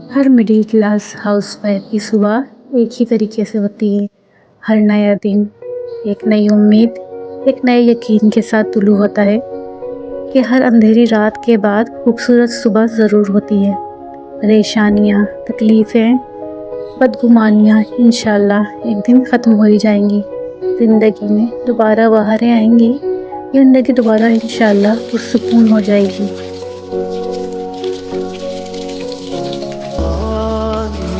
हर middle class housewife की सुबह एक ही तरीके से होती है। हर नया दिन एक नई उम्मीद, एक नए यकीन के साथ तुलू होता है कि हर अंधेरी रात के बाद खूबसूरत सुबह ज़रूर होती है। परेशानियाँ, तकलीफ़ें, बदगुमानियाँ इंशाल्लाह एक दिन ख़त्म हो ही जाएंगी। ज़िंदगी में दोबारा बहारें आएंगी, ज़िंदगी दोबारा इंशाल्लाह पुरसुकून हो जाएगी।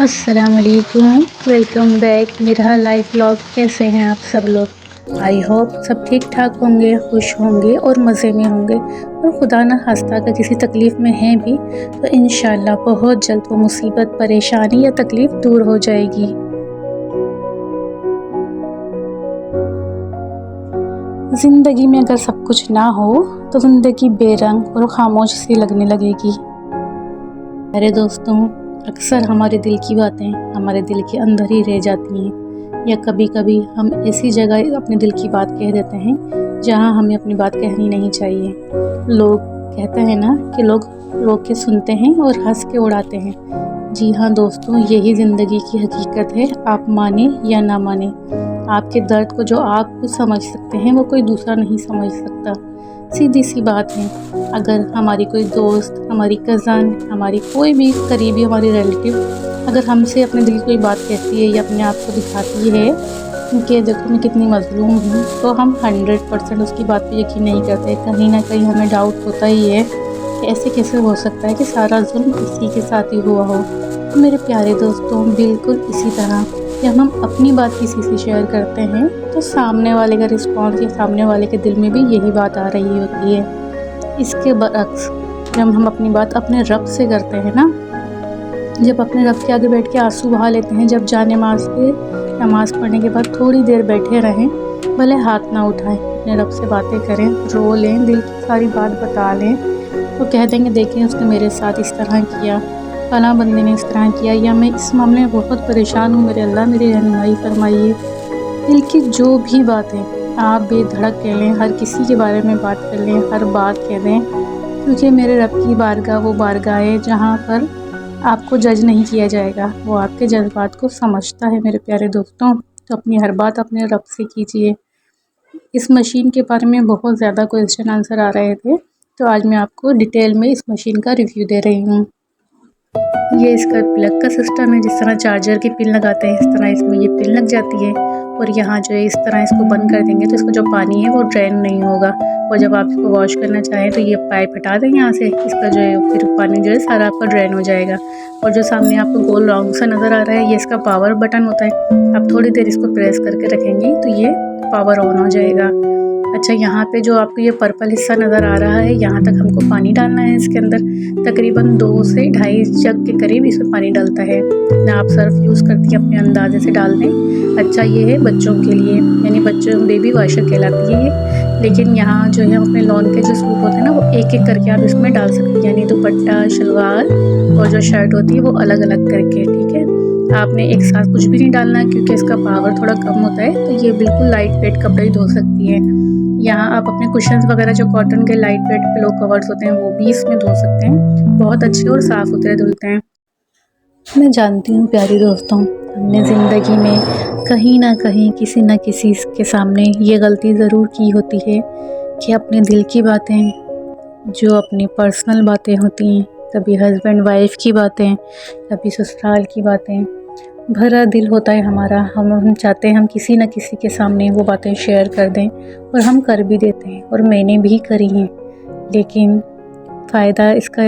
अस्सलाम वालेकुम, वेलकम बैक मेरा लाइफ व्लॉग। कैसे हैं आप सब लोग? आई होप सब ठीक ठाक होंगे, खुश होंगे और मज़े में होंगे। और खुदा न खास्ता अगर किसी तकलीफ़ में हैं भी तो इंशाल्लाह बहुत जल्द वो मुसीबत, परेशानी या तकलीफ़ दूर हो जाएगी। ज़िंदगी में अगर सब कुछ ना हो तो ज़िंदगी बेरंग और खामोश सी लगने लगेगी। अरे दोस्तों, अक्सर हमारे दिल की बातें हमारे दिल के अंदर ही रह जाती हैं, या कभी कभी हम ऐसी जगह अपने दिल की बात कह देते हैं जहां हमें अपनी बात कहनी नहीं चाहिए। लोग कहते हैं ना कि लोग के सुनते हैं और हंस के उड़ाते हैं। जी हाँ दोस्तों, यही ज़िंदगी की हकीकत है, आप माने या ना माने। आपके दर्द को जो आप खुद समझ सकते हैं वो कोई दूसरा नहीं समझ सकता। सीधी सी बात है, अगर हमारी कोई दोस्त, हमारी कज़न, हमारी कोई भी करीबी हमारी रिलेटिव अगर हमसे अपने दिल की कोई बात कहती है या अपने आप को दिखाती है कि देखो मैं कितनी मज़लूम हूँ, तो हम 100% उसकी बात पे यकीन नहीं करते। कहीं ना कहीं हमें डाउट होता ही है कि ऐसे कैसे हो सकता है कि सारा जुल्म इसी के साथ ही हुआ हो। तो मेरे प्यारे दोस्तों, बिल्कुल इसी तरह जब हम अपनी बात किसी से शेयर करते हैं तो सामने वाले का रिस्पॉन्स या सामने वाले के दिल में भी यही बात आ रही होती है। इसके बरअक्स जब हम अपनी बात अपने रब से करते हैं ना, जब अपने रब के आगे बैठ के आंसू बहा लेते हैं, जब नमाज पे नमाज़ पढ़ने के बाद थोड़ी देर बैठे रहें, भले हाथ ना उठाएं, अपने रब से बातें करें, रो लें, दिल की सारी बात बता लें, तो कह देंगे देखें उसने मेरे साथ इस तरह किया, फलां बंदे ने इस तरह किया, या मैं इस मामले में बहुत परेशान हूँ, मेरे अल्लाह मेरी रहनुमाई फरमाइए। दिल की जो भी बातें आप बेधड़क कह लें, हर किसी के बारे में बात कर लें, हर बात कह दें, क्योंकि मेरे रब की बारगाह वो बारगाह है जहाँ पर आपको जज नहीं किया जाएगा, वो आपके जज्बात को समझता है मेरे प्यारे दोस्तों। तो अपनी हर बात अपने रब से कीजिए। इस मशीन के बारे में बहुत ज़्यादा क्वेश्चन आंसर आ रहे थे, तो आज मैं आपको डिटेल में इस मशीन का रिव्यू दे रही हूँ। ये इसका प्लग का सिस्टम है, जिस तरह चार्जर की पिन लगाते हैं इस तरह इसमें ये पिन लग जाती है, और यहाँ जो है इस तरह इसको बंद कर देंगे तो इसका जो पानी है वो ड्रेन नहीं होगा, और जब आप इसको वॉश करना चाहें तो ये पाइप हटा दें यहाँ से, इसका जो है फिर पानी जो है सारा आपका ड्रेन हो जाएगा। और जो सामने आपको गोल राउंड सा नज़र आ रहा है, ये इसका पावर बटन होता है। आप थोड़ी देर इसको प्रेस करके रखेंगे तो ये पावर ऑन हो जाएगा। अच्छा, यहाँ पे जो आपको ये पर्पल हिस्सा नज़र आ रहा है, यहाँ तक हमको पानी डालना है इसके अंदर। तकरीबन 2 से ढाई जग के करीब इसमें पानी डलता है। ना आप सर्फ यूज़ करती हैं अपने अंदाजे से डाल दें। अच्छा, ये है बच्चों के लिए, यानी बच्चों बेबी वाशर कहलाती है ये। लेकिन यहाँ जो है अपने लॉन के जो सूट होते हैं ना, वो एक एक करके आप इसमें डाल सकती हैं, यानी दुपट्टा, शलवार और जो शर्ट होती है वो अलग अलग करके, ठीक है। आपने एक साथ कुछ भी नहीं डालना क्योंकि इसका पावर थोड़ा कम होता है, तो ये बिल्कुल लाइट वेट कपड़े ही धो सकती है। यहाँ आप अपने कुशन्स वगैरह जो कॉटन के लाइट वेट पिलो कवर्स होते हैं वो भी इसमें धो सकते हैं, बहुत अच्छे और साफ़ सुथरे धुलते हैं। मैं जानती हूँ प्यारी दोस्तों, हमने ज़िंदगी में कहीं ना कहीं किसी न किसी के सामने ये गलती ज़रूर की होती है कि अपने दिल की बातें, जो अपनी पर्सनल बातें होती हैं, कभी हस्बैंड वाइफ की बातें, कभी ससुराल की बातें, भरा दिल होता है हमारा, हम चाहते हैं हम किसी न किसी के सामने वो बातें शेयर कर दें, और हम कर भी देते हैं, और मैंने भी करी हैं। लेकिन फ़ायदा इसका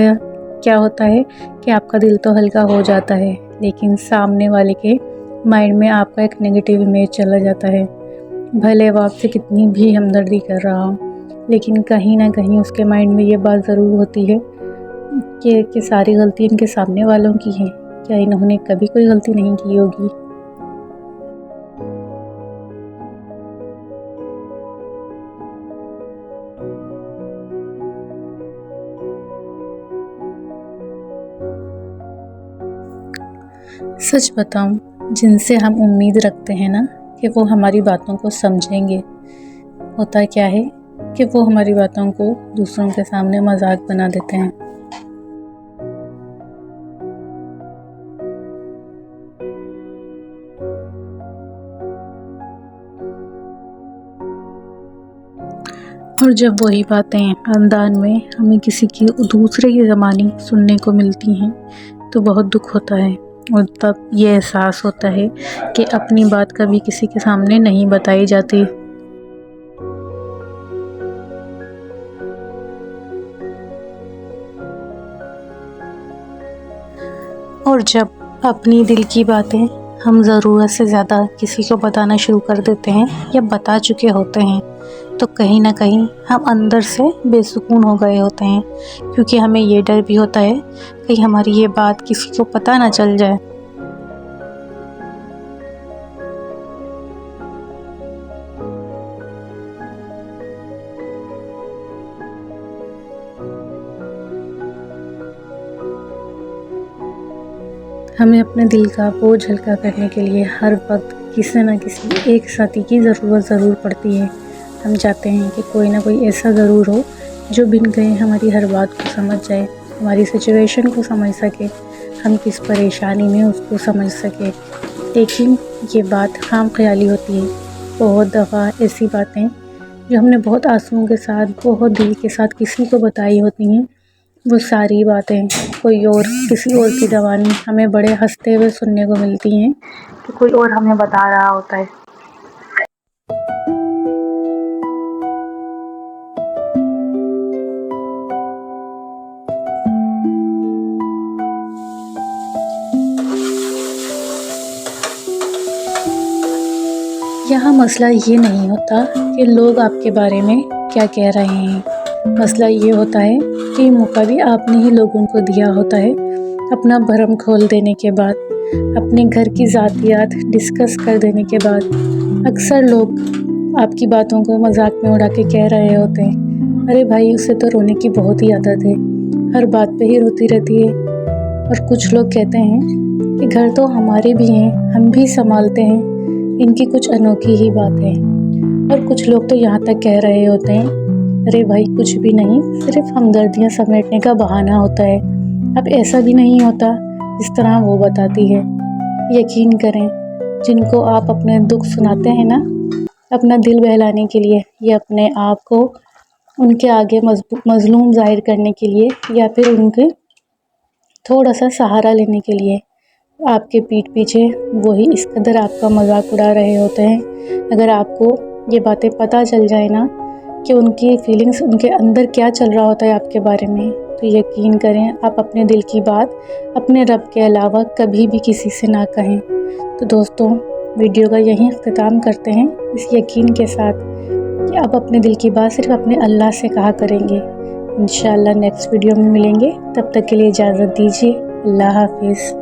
क्या होता है कि आपका दिल तो हल्का हो जाता है, लेकिन सामने वाले के माइंड में आपका एक नेगेटिव इमेज चला जाता है। भले वो आपसे कितनी भी हमदर्दी कर रहा हो, लेकिन कहीं ना कहीं उसके माइंड में ये बात ज़रूर होती है कि सारी गलती इनके सामने वालों की है, क्या इन्होंने कभी कोई गलती नहीं की होगी। सच बताऊं जिनसे हम उम्मीद रखते हैं ना कि वो हमारी बातों को समझेंगे, होता क्या है कि वो हमारी बातों को दूसरों के सामने मजाक बना देते हैं। और जब वही बातें खानदान में हमें किसी की दूसरे की ज़बानी सुनने को मिलती हैं तो बहुत दुख होता है, और तब ये एहसास होता है कि अपनी बात कभी किसी के सामने नहीं बताई जाती। और जब अपनी दिल की बातें हम ज़रूरत से ज़्यादा किसी को बताना शुरू कर देते हैं या बता चुके होते हैं तो कहीं ना कहीं हम अंदर से बेसुकून हो गए होते हैं, क्योंकि हमें ये डर भी होता है कहीं हमारी ये बात किसी को पता ना चल जाए। हमें अपने दिल का बोझ हल्का करने के लिए हर वक्त किसी न किसी एक साथी की ज़रूरत ज़रूर पड़ती है। हम चाहते हैं कि कोई ना कोई ऐसा ज़रूर हो जो बिन कहे हमारी हर बात को समझ जाए, हमारी सिचुएशन को समझ सके, हम किस परेशानी में उसको समझ सके। लेकिन ये बात खाम ख्याली होती है। बहुत दफ़ा ऐसी बातें जो हमने बहुत आंसुओं के साथ, बहुत दिल के साथ किसी को बताई होती हैं, वो सारी बातें कोई और किसी और की ज़बानी हमें बड़े हंसते हुए सुनने को मिलती हैं कि कोई और हमें बता रहा होता है। यहाँ मसला ये नहीं होता कि लोग आपके बारे में क्या कह रहे हैं, मसला ये होता है कि मौका भी आपने ही लोगों को दिया होता है। अपना भरम खोल देने के बाद, अपने घर की ज़ातियात डिस्कस कर देने के बाद, अक्सर लोग आपकी बातों को मजाक में उड़ा के कह रहे होते हैं, अरे भाई उसे तो रोने की बहुत ही आदत है, हर बात पे ही रोती रहती है। और कुछ लोग कहते हैं कि घर तो हमारे भी हैं, हम भी संभालते हैं, इनकी कुछ अनोखी ही बात है। और कुछ लोग तो यहाँ तक कह रहे होते हैं, अरे भाई कुछ भी नहीं, सिर्फ हमदर्दियाँ समेटने का बहाना होता है, अब ऐसा भी नहीं होता जिस तरह वो बताती है। यकीन करें, जिनको आप अपने दुख सुनाते हैं ना, अपना दिल बहलाने के लिए या अपने आप को उनके आगे मजलूम जाहिर करने के लिए या फिर उनके थोड़ा सा सहारा लेने के लिए, आपके पीठ पीछे वही इस कदर आपका मजाक उड़ा रहे होते हैं। अगर आपको ये बातें पता चल जाए ना कि उनकी फीलिंग्स, उनके अंदर क्या चल रहा होता है आपके बारे में, तो यकीन करें आप अपने दिल की बात अपने रब के अलावा कभी भी किसी से ना कहें। तो दोस्तों, वीडियो का यहीं अख्तिताम करते हैं इस यकीन के साथ कि आप अपने दिल की बात सिर्फ अपने अल्लाह से कहा करेंगे। इंशाअल्लाह नेक्स्ट वीडियो में मिलेंगे, तब तक के लिए इजाज़त दीजिए। अल्लाह हाफिज़।